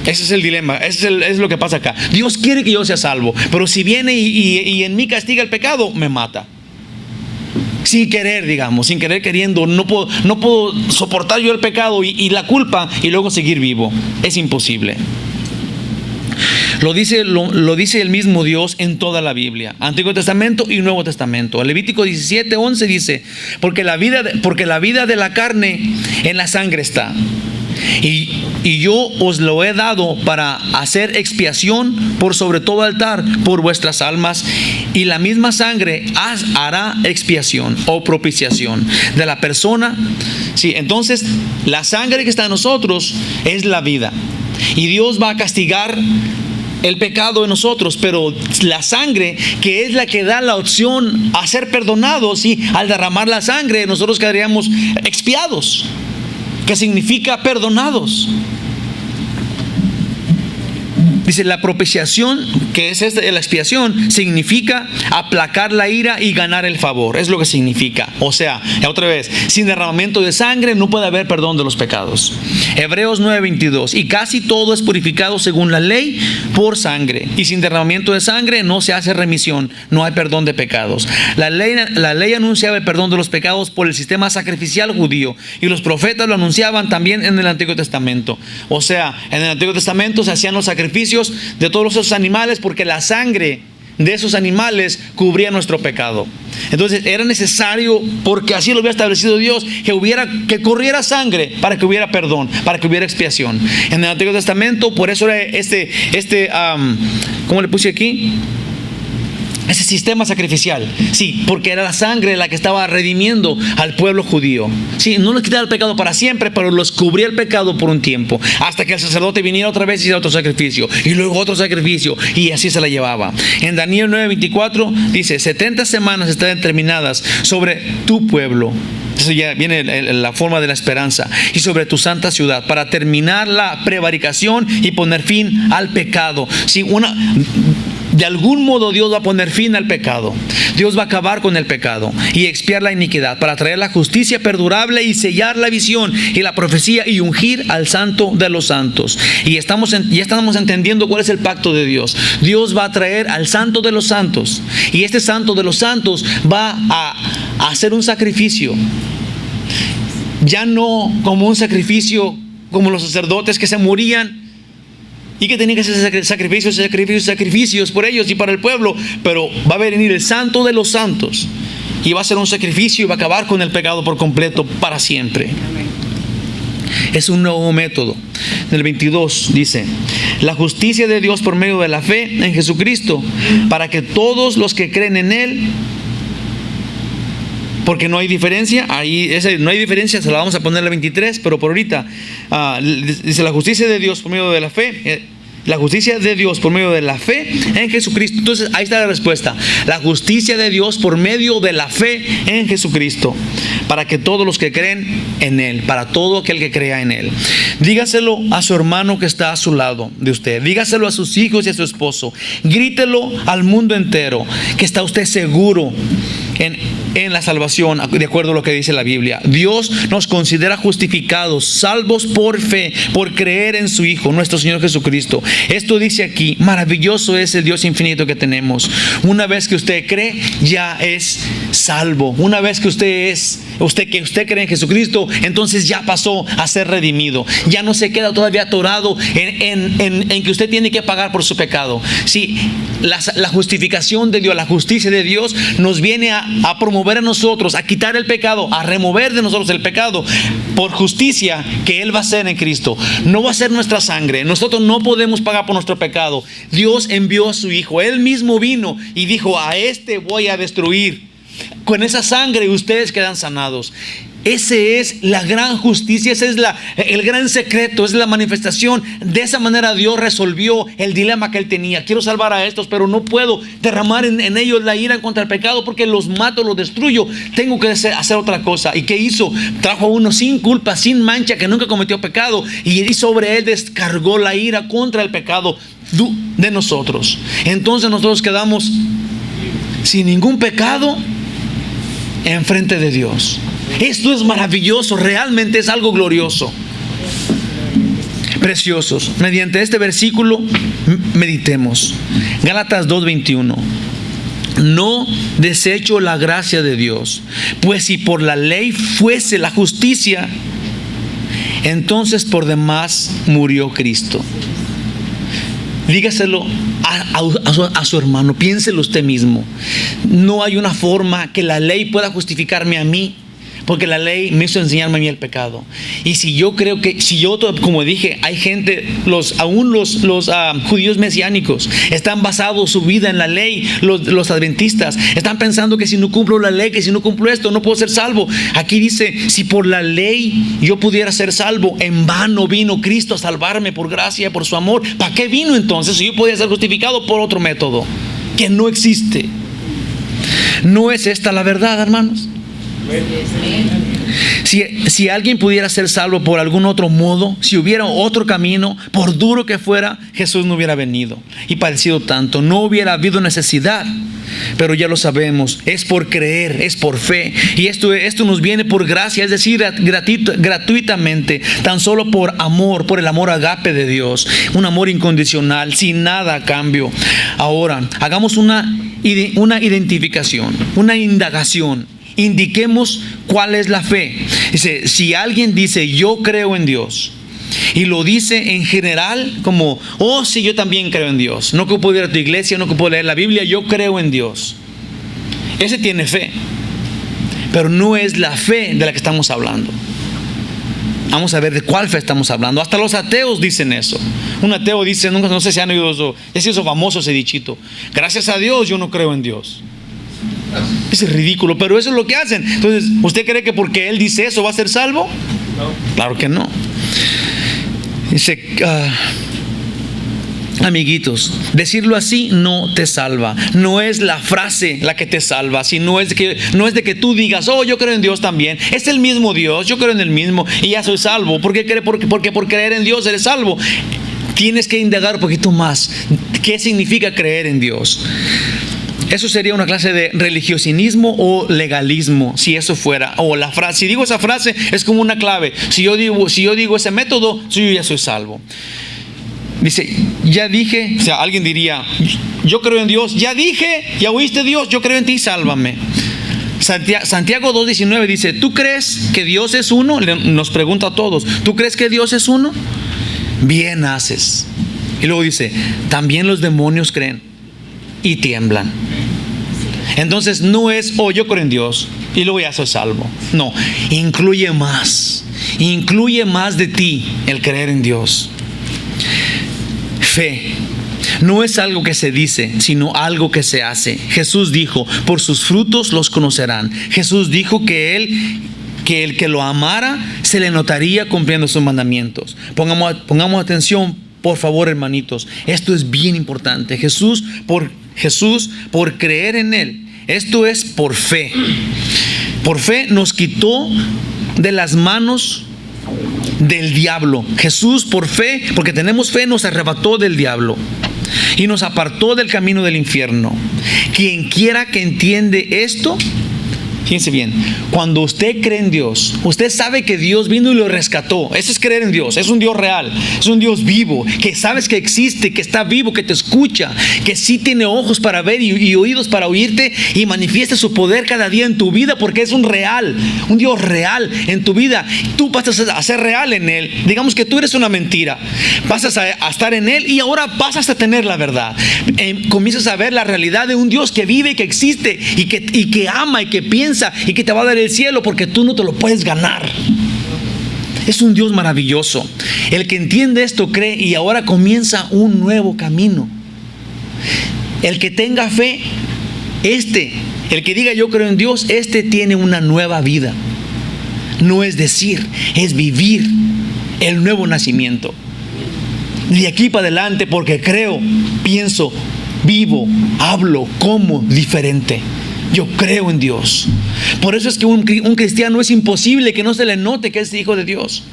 Ese es el dilema, es lo que pasa acá. Dios quiere que yo sea salvo, pero si viene y en mí castiga el pecado, me mata. Sin querer, digamos, sin querer queriendo, no puedo soportar yo el pecado y la culpa y luego seguir vivo. Es imposible. Lo dice el mismo Dios en toda la Biblia, Antiguo Testamento y Nuevo Testamento. El Levítico 17:11 dice: porque la vida de la carne en la sangre está, y yo os lo he dado para hacer expiación por sobre todo altar por vuestras almas, y la misma sangre hará expiación o propiciación de la persona. Sí, entonces la sangre que está en nosotros es la vida, y Dios va a castigar el pecado en nosotros, pero la sangre, que es la que da la opción a ser perdonados, y al derramar la sangre nosotros quedaríamos expiados, que significa perdonados. Dice, la propiciación, que es la expiación, significa aplacar la ira y ganar el favor. Es lo que significa. O sea, otra vez, sin derramamiento de sangre no puede haber perdón de los pecados. Hebreos 9:22: y casi todo es purificado según la ley por sangre, y sin derramamiento de sangre no se hace remisión, no hay perdón de pecados. La ley anunciaba el perdón de los pecados por el sistema sacrificial judío, y los profetas lo anunciaban también en el Antiguo Testamento. O sea, en el Antiguo Testamento se hacían los sacrificios de todos esos animales, porque la sangre de esos animales cubría nuestro pecado. Entonces era necesario, porque así lo había establecido Dios, que corriera sangre para que hubiera perdón, para que hubiera expiación. En el Antiguo Testamento, por eso era ¿cómo le puse aquí? Ese sistema sacrificial. Sí, porque era la sangre la que estaba redimiendo al pueblo judío. Sí, no les quitaba el pecado para siempre, pero los cubría el pecado por un tiempo, hasta que el sacerdote viniera otra vez y hiciera otro sacrificio, y luego otro sacrificio, y así se la llevaba. En Daniel 9:24 dice: 70 semanas están determinadas sobre tu pueblo. Eso ya viene la forma de la esperanza, y sobre tu santa ciudad, para terminar la prevaricación y poner fin al pecado. Sí, de algún modo Dios va a poner fin al pecado. Dios va a acabar con el pecado y expiar la iniquidad, para traer la justicia perdurable y sellar la visión y la profecía, y ungir al santo de los santos. Y ya estamos entendiendo cuál es el pacto de Dios. Dios va a traer al santo de los santos, y este santo de los santos va a hacer un sacrificio, ya no como un sacrificio como los sacerdotes que se morían y que tenían que hacer sacrificios por ellos y para el pueblo, pero va a venir el santo de los santos y va a hacer un sacrificio y va a acabar con el pecado por completo para siempre. Es un nuevo método. En el 22 dice: la justicia de Dios por medio de la fe en Jesucristo, para que todos los que creen en Él, porque no hay diferencia, no hay diferencia, se la vamos a poner en el 23, pero por ahorita dice: la justicia de Dios por medio de la fe, la justicia de Dios por medio de la fe en Jesucristo. Entonces ahí está la respuesta: la justicia de Dios por medio de la fe en Jesucristo, para que todos los que creen en Él, para todo aquel que crea en Él. Dígaselo a su hermano que está a su lado de usted, dígaselo a sus hijos y a su esposo, grítelo al mundo entero que está usted seguro en la salvación, de acuerdo a lo que dice la Biblia. Dios nos considera justificados, salvos por fe, por creer en su Hijo, nuestro Señor Jesucristo. Esto dice aquí: maravilloso es el Dios infinito que tenemos. Una vez que usted cree, ya es salvo. Una vez que usted cree en Jesucristo, entonces ya pasó a ser redimido. Ya no se queda todavía atorado en que usted tiene que pagar por su pecado. Sí, la justificación de Dios, la justicia de Dios nos viene a promover a nosotros, a quitar el pecado, a remover de nosotros el pecado por justicia que Él va a hacer en Cristo. No va a ser nuestra sangre. Nosotros no podemos pagar por nuestro pecado. Dios envió a su Hijo. Él mismo vino y dijo: a este voy a destruir. Con esa sangre ustedes quedan sanados. Ese es la gran justicia, ese es el gran secreto, es la manifestación. De esa manera Dios resolvió el dilema que él tenía. Quiero salvar a estos, pero no puedo derramar en ellos la ira contra el pecado porque los mato, los destruyo. Tengo que hacer otra cosa. ¿Y qué hizo? Trajo a uno sin culpa, sin mancha, que nunca cometió pecado, y sobre él descargó la ira contra el pecado de nosotros. Entonces nosotros quedamos sin ningún pecado enfrente de Dios. Esto es maravilloso, realmente es algo glorioso. Preciosos, mediante este versículo meditemos. Gálatas 2:21. No desecho la gracia de Dios, pues si por la ley fuese la justicia, entonces por demás murió Cristo. Dígaselo a su hermano, piénselo usted mismo. No hay una forma que la ley pueda justificarme a mí, porque la ley me hizo enseñarme a mí el pecado. Y si yo creo que, como dije, hay gente, aún los judíos mesiánicos están basados su vida en la ley. Los adventistas están pensando que si no cumplo la ley, que si no cumplo esto, no puedo ser salvo. Aquí dice, si por la ley yo pudiera ser salvo, en vano vino Cristo a salvarme por gracia, por su amor. ¿Para qué vino entonces si yo podía ser justificado por otro método que no existe? ¿No es esta la verdad, hermanos? Si alguien pudiera ser salvo por algún otro modo, si hubiera otro camino, por duro que fuera, Jesús no hubiera venido y padecido tanto. No hubiera habido necesidad. Pero ya lo sabemos, es por creer, es por fe. Y esto nos viene por gracia, es decir, gratuitamente, tan solo por amor, por el amor agape de Dios. Un amor incondicional, sin nada a cambio. Ahora, hagamos una identificación, una indagación. Indiquemos cuál es la fe. Dice, si alguien dice yo creo en Dios, y lo dice en general como, oh sí, yo también creo en Dios, no ocupo ir a tu iglesia, no ocupo leer la Biblia, yo creo en Dios, ese tiene fe, pero no es la fe de la que estamos hablando. Vamos a ver de cuál fe estamos hablando. Hasta los ateos dicen eso. Un ateo dice, no sé si han oído eso, es eso famoso, ese dichito, gracias a Dios yo no creo en Dios. Es ridículo, pero eso es lo que hacen. Entonces, ¿usted cree que porque él dice eso va a ser salvo? No. Claro que no. Dice, amiguitos, decirlo así no te salva. No es la frase la que te salva, sino no es de que tú digas, oh, yo creo en Dios también. Es el mismo Dios, yo creo en el mismo y ya soy salvo. Porque por creer en Dios eres salvo. Tienes que indagar un poquito más. ¿Qué significa creer en Dios? Eso sería una clase de religiosismo o legalismo, si eso fuera. O la frase, si digo esa frase, es como una clave. Si yo digo ese método, yo ya soy salvo. Dice, ya dije, o sea, alguien diría, yo creo en Dios, ya dije, ya oíste Dios, yo creo en ti, sálvame. Santiago 2:19 dice, ¿tú crees que Dios es uno? Nos pregunta a todos, ¿tú crees que Dios es uno? Bien haces. Y luego dice, también los demonios creen y tiemblan. Entonces no es, oh, yo creo en Dios y luego ya soy salvo. No, incluye más de ti el creer en Dios. Fe no es algo que se dice, sino algo que se hace. Jesús dijo, por sus frutos los conocerán. Jesús dijo que el que lo amara se le notaría cumpliendo sus mandamientos. Pongamos atención, por favor, hermanitos. Esto es bien importante. Jesús, por creer en Él. Esto es por fe. Por fe nos quitó de las manos del diablo. Jesús, por fe, porque tenemos fe, nos arrebató del diablo y nos apartó del camino del infierno. Quien quiera que entiende esto, fíjense bien, cuando usted cree en Dios, usted sabe que Dios vino y lo rescató. Eso es creer en Dios. Es un Dios real, es un Dios vivo, que sabes que existe, que está vivo, que te escucha, que sí tiene ojos para ver y oídos para oírte, y manifiesta su poder cada día en tu vida, porque es un Dios real en tu vida. Tú pasas a ser real en Él. Digamos que tú eres una mentira, pasas a estar en Él y ahora pasas a tener la verdad. Comienzas a ver la realidad de un Dios que vive, que existe y que ama y que piensa y que te va a dar el cielo, porque tú no te lo puedes ganar. Es un Dios maravilloso. El que entiende esto cree y ahora comienza un nuevo camino. El que tenga fe, el que diga yo creo en Dios, tiene una nueva vida. no es decir, es vivir el nuevo nacimiento. De aquí para adelante, porque creo, pienso, vivo, hablo, como diferente. Yo creo en Dios. Por eso es que un cristiano es imposible que no se le note que es hijo de Dios.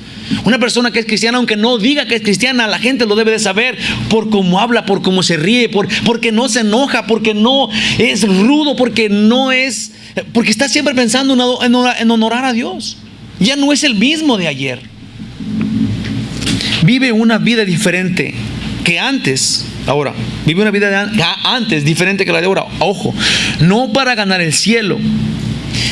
Una persona que es cristiana, aunque no diga que es cristiana, la gente lo debe de saber por cómo habla, por cómo se ríe, porque no se enoja, porque no es rudo, porque está siempre pensando en honorar a Dios. Ya no es el mismo de ayer. Vive una vida diferente que antes. Ahora, vive una vida de antes diferente que la de ahora. Ojo, no para ganar el cielo.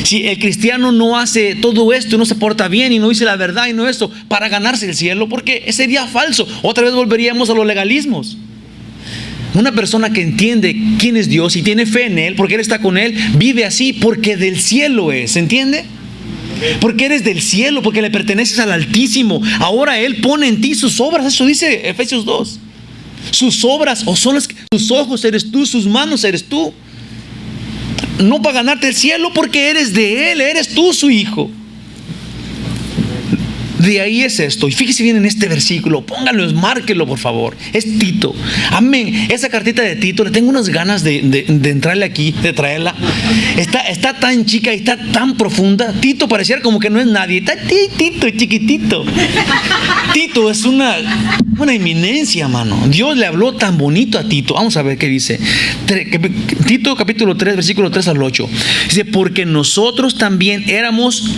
Si el cristiano no hace todo esto, no se porta bien y no dice la verdad y no esto para ganarse el cielo, porque sería falso. Otra vez volveríamos a los legalismos. Una persona que entiende quién es Dios y tiene fe en Él, porque Él está con Él, vive así porque del cielo es, ¿entiende? Porque eres del cielo, porque le perteneces al Altísimo. Ahora Él pone en ti sus obras. Eso dice Efesios 2. Sus obras, o son tus ojos eres tú, sus manos eres tú. No para ganarte el cielo, porque eres de Él, eres tú su hijo. De ahí es esto. Y fíjese bien en este versículo. Póngalo, márquelo por favor. Es Tito. Amén. Esa cartita de Tito, le tengo unas ganas de entrarle aquí, de traerla. Está tan chica y está tan profunda. Tito pareciera como que no es nadie. Está Tito, chiquitito. Tito es una eminencia, mano. Dios le habló tan bonito a Tito. Vamos a ver qué dice. Tito capítulo 3, versículo 3 al 8. Dice, porque nosotros también éramos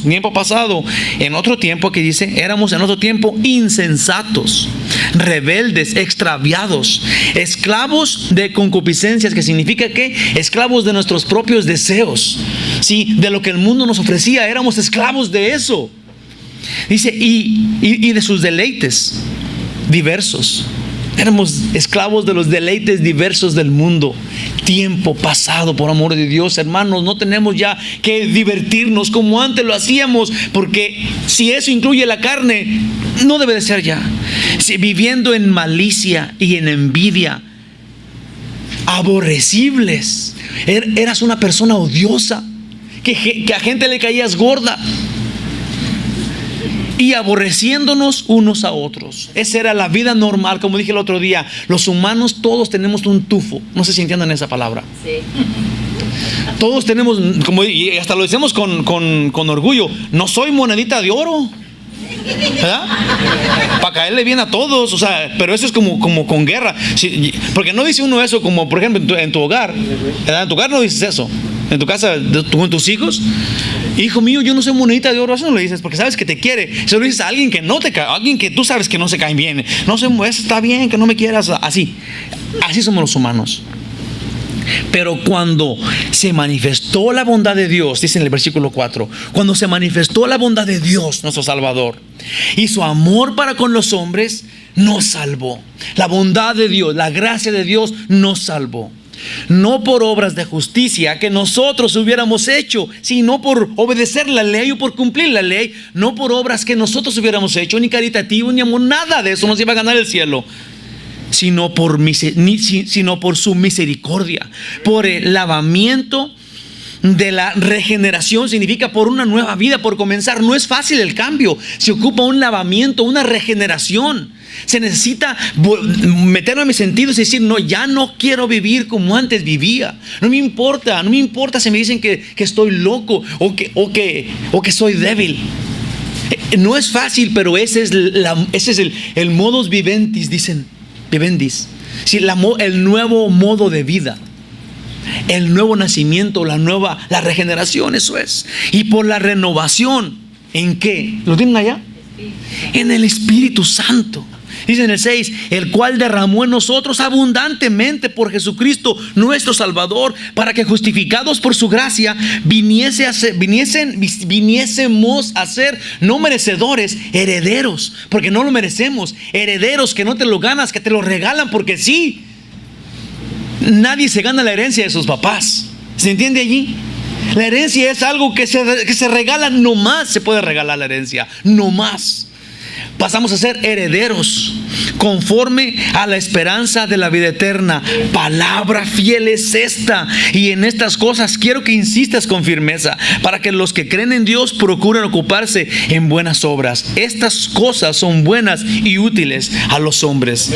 tiempo pasado, en otro tiempo, que dice, éramos en otro tiempo insensatos, rebeldes, extraviados, esclavos de concupiscencias, que significa que esclavos de nuestros propios deseos, ¿sí? De lo que el mundo nos ofrecía, éramos esclavos de eso. Dice, y de sus deleites diversos. Éramos esclavos de los deleites diversos del mundo. Tiempo pasado, por amor de Dios, hermanos, no tenemos ya que divertirnos como antes lo hacíamos, porque si eso incluye la carne, no debe de ser ya. Si viviendo en malicia y en envidia, aborrecibles, eras una persona odiosa, que a gente le caías gorda, y aborreciéndonos unos a otros. Esa era la vida normal. Como dije el otro día, los humanos todos tenemos un tufo. No sé si entiendan esa palabra. Sí. Todos tenemos, y hasta lo decimos con orgullo, no soy monedita de oro, ¿verdad? Para caerle bien a todos, o sea, pero eso es como con guerra. Sí, porque no dice uno eso como, por ejemplo, en tu hogar, ¿verdad? En tu hogar no dices eso. En tu casa, con tus hijos, hijo mío, yo no soy monedita de oro. Eso no lo dices porque sabes que te quiere. Se lo dices a alguien que no te cae, a alguien que tú sabes que no se cae bien. No sé, está bien que no me quieras. Así somos los humanos. Pero cuando se manifestó la bondad de Dios, dice en el versículo 4, cuando se manifestó la bondad de Dios, nuestro Salvador, y su amor para con los hombres, nos salvó. La bondad de Dios, la gracia de Dios nos salvó. No por obras de justicia que nosotros hubiéramos hecho, sino por obedecer la ley o por cumplir la ley. No por obras que nosotros hubiéramos hecho, ni caritativo, ni amor, nada de eso nos iba a ganar el cielo, sino por su misericordia, por el lavamiento de la regeneración. Significa por una nueva vida, por comenzar. No es fácil el cambio, se ocupa un lavamiento, una regeneración. Se necesita meterme en mis sentidos y decir, no, ya no quiero vivir como antes vivía. No me importa si me dicen que estoy loco o que soy débil. No es fácil, pero ese es el modus vivendis, dicen. Vivendis. Sí, el nuevo modo de vida. El nuevo nacimiento, la regeneración, eso es. Y por la renovación, ¿en qué? ¿Lo tienen allá? En el Espíritu Santo. Dice en el 6, el cual derramó en nosotros abundantemente por Jesucristo nuestro Salvador, para que justificados por su gracia viniésemos a ser no merecedores, herederos, porque no lo merecemos, herederos que no te lo ganas, que te lo regalan porque sí. Nadie se gana la herencia de sus papás. ¿Se entiende allí? La herencia es algo que se regala, no más se puede regalar la herencia, no más. Pasamos a ser herederos. conforme a la esperanza de la vida eterna. Palabra fiel es esta. Y en estas cosas quiero que insistas con firmeza, para que los que creen en Dios procuren ocuparse en buenas obras. Estas cosas son buenas y útiles a los hombres.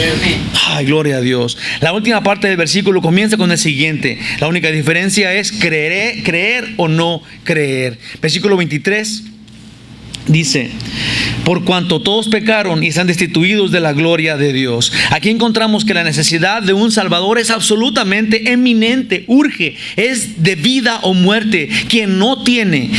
Ay, gloria a Dios. La última parte del versículo comienza con el siguiente: la única diferencia es creer o no creer. Versículo 23 dice: por cuanto todos pecaron y están destituidos de la gloria de Dios. Aquí encontramos que la necesidad de un Salvador es absolutamente eminente, urge, es de vida o muerte. Quien no tiene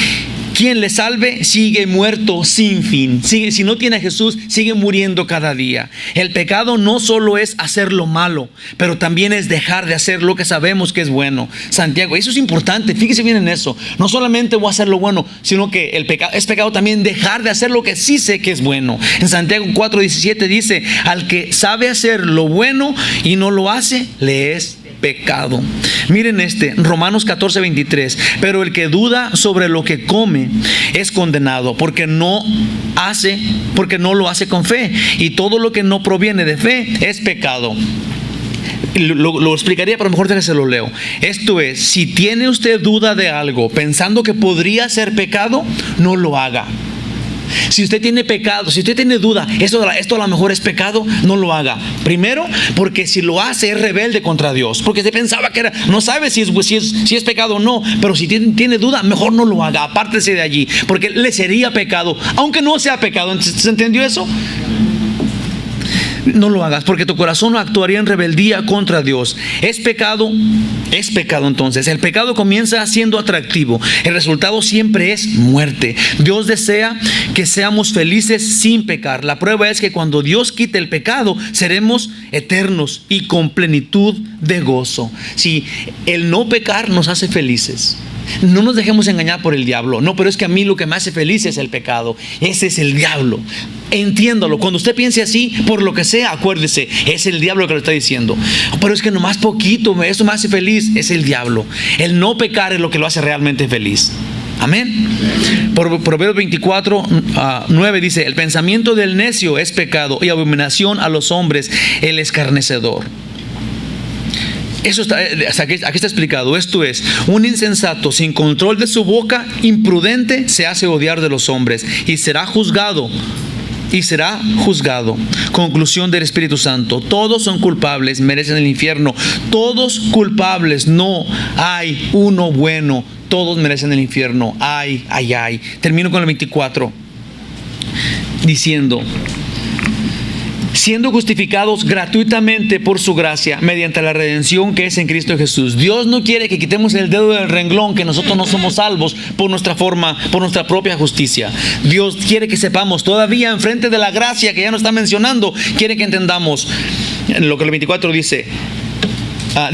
quien le salve sigue muerto sin fin. Si no tiene a Jesús, sigue muriendo cada día. El pecado no solo es hacer lo malo, pero también es dejar de hacer lo que sabemos que es bueno. Santiago, eso es importante, fíjese bien en eso. No solamente voy a hacer lo bueno, sino que es pecado también dejar de hacer lo que sí sé que es bueno. En Santiago 4:17 dice: al que sabe hacer lo bueno y no lo hace, le es pecado. Miren Romanos 14:23: pero el que duda sobre lo que come es condenado, porque no lo hace con fe, y todo lo que no proviene de fe es pecado. Lo explicaría, pero mejor déjese lo leo. Esto es, si tiene usted duda de algo pensando que podría ser pecado, no lo haga. Si usted tiene pecado, si usted tiene duda, esto a lo mejor es pecado, no lo haga. Primero, porque si lo hace es rebelde contra Dios, porque usted pensaba que no sabe si es pecado o no. Pero si tiene duda, mejor no lo haga, apártese de allí, porque le sería pecado, aunque no sea pecado. ¿Se entendió eso? No lo hagas, porque tu corazón actuaría en rebeldía contra Dios. Es pecado entonces. El pecado comienza siendo atractivo. El resultado siempre es muerte. Dios desea que seamos felices sin pecar. La prueba es que cuando Dios quite el pecado, seremos eternos y con plenitud de gozo. Si el no pecar nos hace felices, no nos dejemos engañar por el diablo. No, pero es que a mí lo que me hace feliz es el pecado. Ese es el diablo. Entiéndalo. Cuando usted piense así, por lo que sea, acuérdese, es el diablo que lo está diciendo. Pero es que nomás poquito, eso me hace feliz. Es el diablo. El no pecar es lo que lo hace realmente feliz. Amén. Proverbios 24:9 dice: el pensamiento del necio es pecado, y abominación a los hombres el escarnecedor. Eso está, aquí está explicado. Esto es, un insensato sin control de su boca, imprudente, se hace odiar de los hombres y será juzgado. Conclusión del Espíritu Santo: todos son culpables, merecen el infierno. Todos culpables, no hay uno bueno. Todos merecen el infierno. Ay. Termino con el 24 diciendo: siendo justificados gratuitamente por su gracia, mediante la redención que es en Cristo Jesús. Dios no quiere que quitemos el dedo del renglón, que nosotros no somos salvos por nuestra propia justicia. Dios quiere que sepamos, todavía enfrente de la gracia que ya nos está mencionando, quiere que entendamos lo que el 24 dice.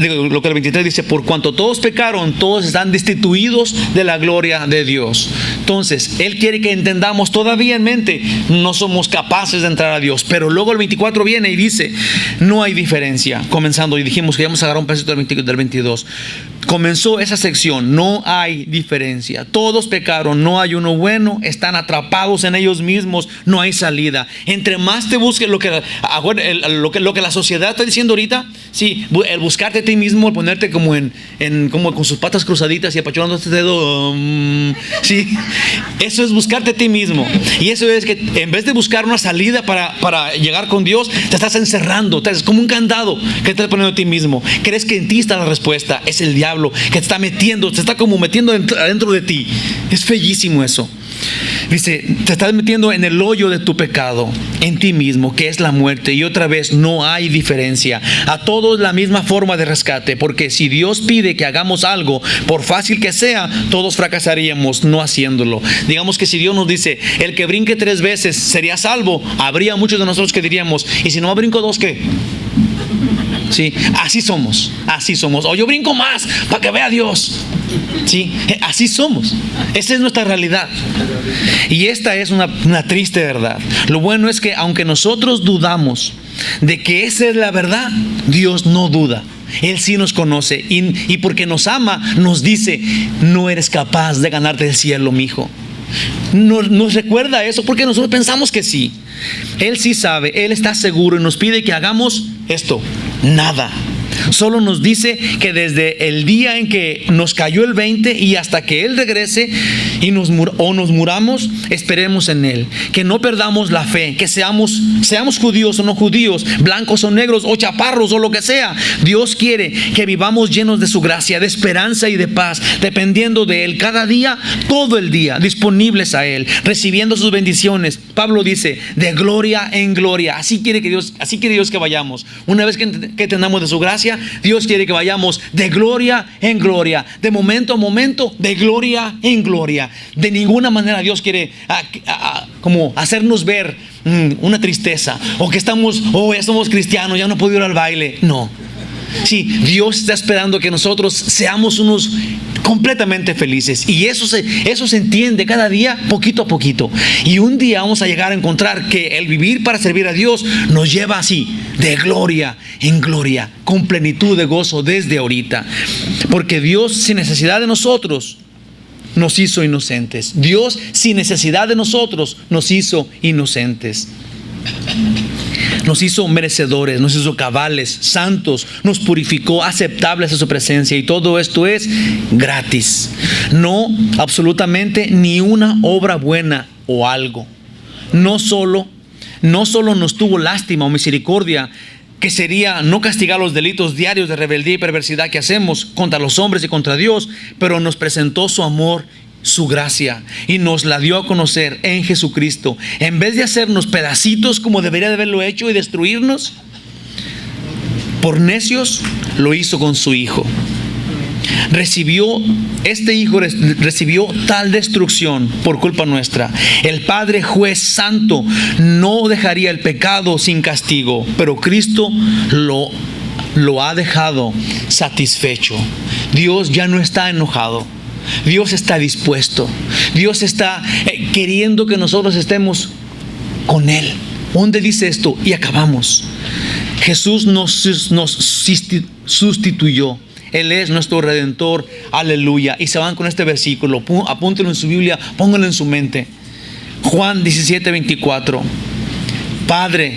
Lo que el 23 dice: por cuanto todos pecaron, todos están destituidos de la gloria de Dios. Entonces, Él quiere que entendamos, todavía en mente, no somos capaces de entrar a Dios. Pero luego el 24 viene y dice: no hay diferencia. Comenzando, y dijimos que íbamos a agarrar un pedacito del 22. Comenzó esa sección: no hay diferencia. Todos pecaron, no hay uno bueno, están atrapados en ellos mismos, no hay salida. Entre más te busques lo que la sociedad está diciendo ahorita, sí, el buscarte a ti mismo, el ponerte como como con sus patas cruzaditas y apachurrando este dedo, sí, eso es buscarte a ti mismo. Y eso es que en vez de buscar una salida para llegar con Dios, te estás encerrando, es como un candado que te estás poniendo a ti mismo. Crees que en ti está la respuesta. Es el diablo que te está metiendo, te está como metiendo adentro de ti. Es bellísimo eso. Dice, te estás metiendo en el hoyo de tu pecado, en ti mismo, que es la muerte. Y otra vez, no hay diferencia. A todos la misma forma de rescate, porque si Dios pide que hagamos algo, por fácil que sea, todos fracasaríamos no haciéndolo. Digamos que si Dios nos dice, el que brinque 3 veces sería salvo, habría muchos de nosotros que diríamos, ¿y si no brinco 2 qué? Sí, así somos. O yo brinco más para que vea a Dios. Sí, así somos. Esa es nuestra realidad. Y esta es una triste verdad. Lo bueno es que aunque nosotros dudamos de que esa es la verdad, Dios no duda. Él sí nos conoce y porque nos ama nos dice: no eres capaz de ganarte el cielo, mijo. Nos recuerda eso porque nosotros pensamos que sí. Él sí sabe, Él está seguro y nos pide que hagamos esto, nada. Solo nos dice que desde el día en que nos cayó el 20 y hasta que Él regrese y nos muramos, esperemos en Él. Que no perdamos la fe, que seamos judíos o no judíos, blancos o negros o chaparros o lo que sea. Dios quiere que vivamos llenos de su gracia, de esperanza y de paz, dependiendo de Él cada día, todo el día, disponibles a Él, recibiendo sus bendiciones. Pablo dice, de gloria en gloria. Así quiere Dios que vayamos. Una vez que tengamos de su gracia, Dios quiere que vayamos de gloria en gloria, de momento a momento, de gloria en gloria. De ninguna manera Dios quiere como hacernos ver una tristeza, o que ya somos cristianos, ya no puedo ir al baile. No. Sí, Dios está esperando que nosotros seamos unos completamente felices, y eso se entiende cada día, poquito a poquito. Y un día vamos a llegar a encontrar que el vivir para servir a Dios nos lleva así, de gloria en gloria, con plenitud de gozo desde ahorita. Porque Dios, sin necesidad de nosotros, nos hizo inocentes. Dios, sin necesidad de nosotros, nos hizo inocentes. Nos hizo merecedores, nos hizo cabales, santos, nos purificó, aceptables a su presencia, y todo esto es gratis. No absolutamente ni una obra buena o algo. No solo nos tuvo lástima o misericordia, que sería no castigar los delitos diarios de rebeldía y perversidad que hacemos contra los hombres y contra Dios, pero nos presentó su amor, su gracia, y nos la dio a conocer en Jesucristo. En vez de hacernos pedacitos como debería de haberlo hecho y destruirnos por necios, lo hizo con su Hijo. Este Hijo recibió tal destrucción por culpa nuestra. El Padre juez santo no dejaría el pecado sin castigo, pero Cristo lo ha dejado satisfecho. Dios ya no está enojado. Dios está dispuesto. Dios está queriendo que nosotros estemos con Él. ¿Dónde dice esto? Y acabamos. Jesús nos sustituyó. Él es nuestro Redentor. Aleluya. Y se van con este versículo. Apúntenlo en su Biblia, pónganlo en su mente. Juan 17:24. Padre,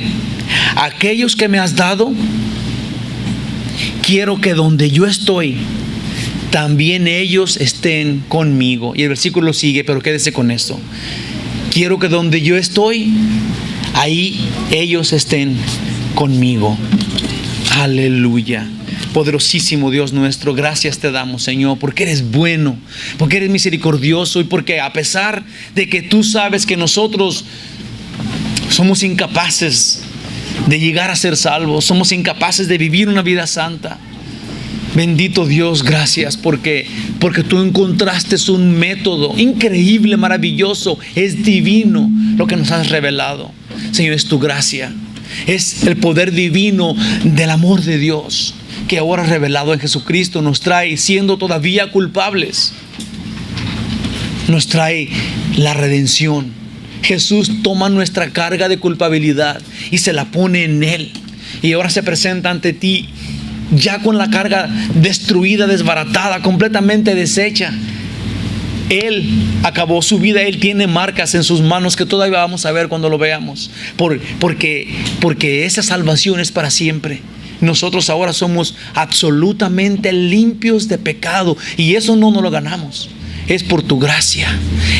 aquellos que me has dado, quiero que donde yo estoy, también ellos estén conmigo. Y el versículo sigue, pero quédese con esto. Quiero que donde yo estoy, ahí ellos estén conmigo. Aleluya. Poderosísimo Dios nuestro, gracias te damos, Señor, porque eres bueno, porque eres misericordioso, y porque a pesar de que tú sabes que nosotros somos incapaces de llegar a ser salvos, somos incapaces de vivir una vida santa, bendito Dios, gracias porque tú encontraste un método increíble, maravilloso, es divino lo que nos has revelado. Señor, es tu gracia, es el poder divino del amor de Dios, que ahora revelado en Jesucristo nos trae, siendo todavía culpables, nos trae la redención. Jesús toma nuestra carga de culpabilidad y se la pone en Él, y ahora se presenta ante ti ya con la carga destruida, desbaratada, completamente deshecha. Él acabó su vida, Él tiene marcas en sus manos que todavía vamos a ver cuando lo veamos, porque esa salvación es para siempre. Nosotros ahora somos absolutamente limpios de pecado, y eso no nos lo ganamos, es por tu gracia.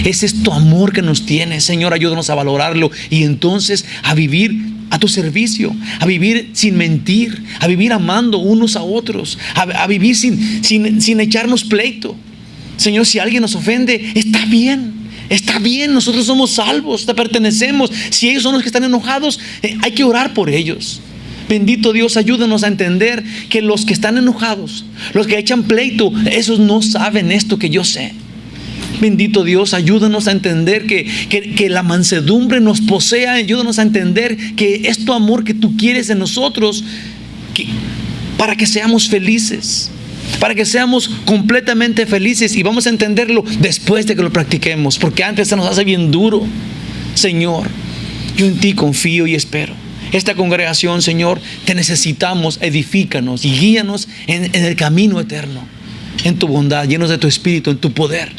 Ese es tu amor que nos tienes, Señor. Ayúdanos a valorarlo y entonces a vivir a tu servicio, a vivir sin mentir, a vivir amando unos a otros, a vivir sin echarnos pleito. Señor, si alguien nos ofende, está bien, nosotros somos salvos, te pertenecemos. Si ellos son los que están enojados, hay que orar por ellos. Bendito Dios, ayúdanos a entender que los que están enojados, los que echan pleito, esos no saben esto que yo sé. Bendito Dios, ayúdanos a entender que la mansedumbre nos posea. Ayúdanos a entender que es tu amor que tú quieres en nosotros, para que seamos felices, para que seamos completamente felices. Y vamos a entenderlo después de que lo practiquemos, porque antes se nos hace bien duro. Señor, yo en ti confío y espero. Esta congregación, Señor, te necesitamos. Edifícanos y guíanos en el camino eterno, en tu bondad, llenos de tu espíritu, en tu poder.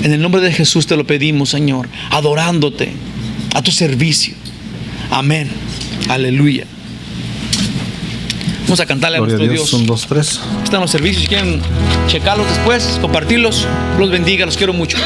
En el nombre de Jesús te lo pedimos, Señor, adorándote, a tu servicio. Amén. Aleluya. Vamos a cantarle Gloria a nuestro Dios. 1, 2, 3. Están los servicios, si quieren checarlos después, compartirlos. Los bendiga, los quiero mucho.